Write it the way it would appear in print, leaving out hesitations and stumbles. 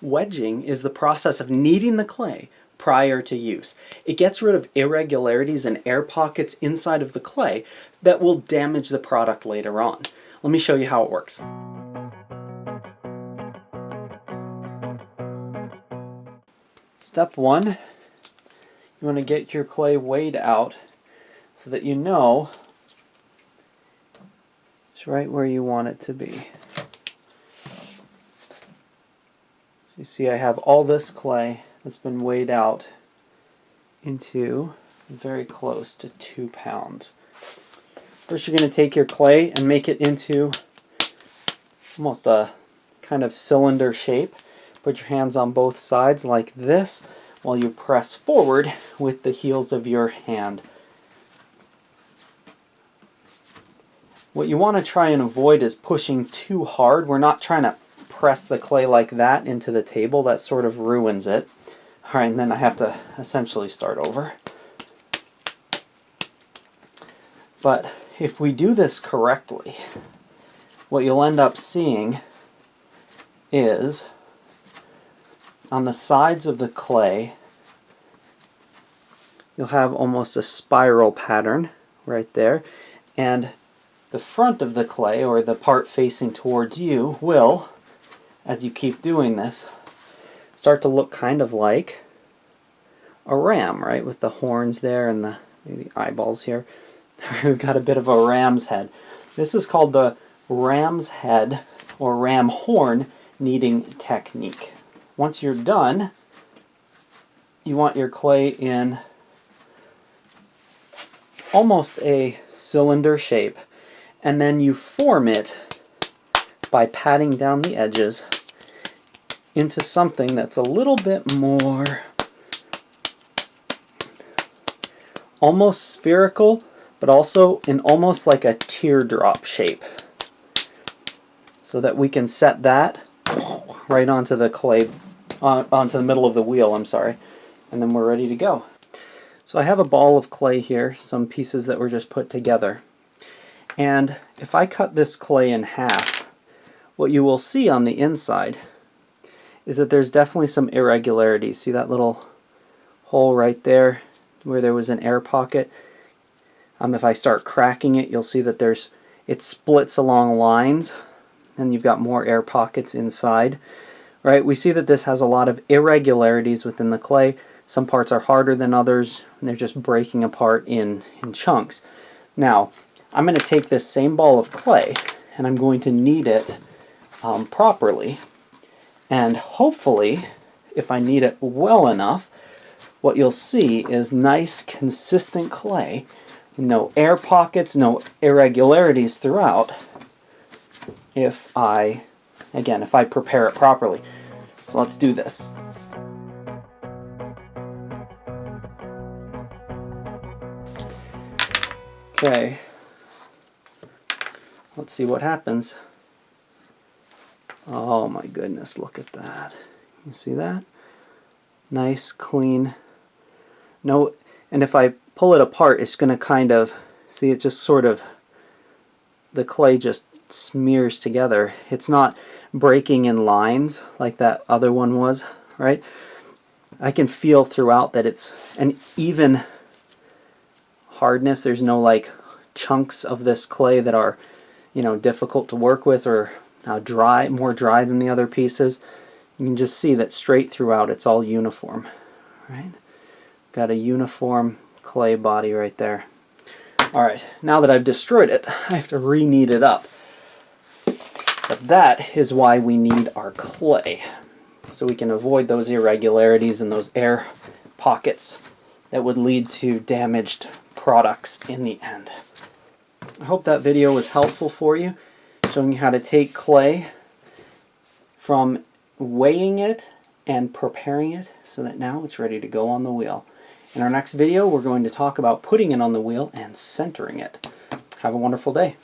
Wedging is the process of kneading the clay prior to use. It gets rid of irregularities and air pockets inside of the clay that will damage the product later on. Let me show you how it works. Step 1, you want to get your clay weighed out so that you know it's right where you want it to be. So you see I have all this clay that's been weighed out into very close to 2 pounds. First you're going to take your clay and make it into almost a kind of cylinder shape. Put your hands on both sides like this while you press forward with the heels of your hand. What you want to try and avoid is pushing too hard. We're not trying to press the clay like that into the table. That sort of ruins it. Alright, and then I have to essentially start over. But if we do this correctly, what you'll end up seeing is on the sides of the clay you'll have almost a spiral pattern right there, and the front of the clay, or the part facing towards you, will, as you keep doing this, start to look kind of like a ram, right, with the horns there and the maybe eyeballs here. We've got a bit of a ram's head. This is called the ram's head or ram horn kneading technique. Once you're done, you want your clay in almost a cylinder shape, and then you form it by patting down the edges into something that's a little bit more almost spherical, but also in almost like a teardrop shape, so that we can set that right onto the clay, onto the middle of the wheel, I'm sorry, and then we're ready to go. So I have a ball of clay here, some pieces that were just put together, and if I cut this clay in half, what you will see on the inside is that there's definitely some irregularities. See that little hole right there where there was an air pocket? If I start cracking it, you'll see that it splits along lines, and you've got more air pockets inside. Right? We see that this has a lot of irregularities within the clay. Some parts are harder than others, and they're just breaking apart in chunks. Now, I'm going to take this same ball of clay, and I'm going to knead it properly, and hopefully, if I knead it well enough, what you'll see is nice, consistent clay. No air pockets, no irregularities throughout, if I prepare it properly. So let's do this. Okay, let's see what happens. Oh my goodness, look at that. You see that? Nice, clean. No, and if I pull it apart, it's going to kind of, see, it just sort of, the clay just smears together. It's not breaking in lines like that other one was, right? I can feel throughout that it's an even hardness. There's no like chunks of this clay that are, difficult to work with or dry, more dry than the other pieces. You can just see that straight throughout it's all uniform, right? Got a uniform clay body right there. Alright, now that I've destroyed it, I have to re-knead it up. But that is why we need our clay, so we can avoid those irregularities and those air pockets that would lead to damaged products in the end. I hope that video was helpful for you, showing you how to take clay from weighing it and preparing it so that now it's ready to go on the wheel. In our next video, we're going to talk about putting it on the wheel and centering it. Have a wonderful day.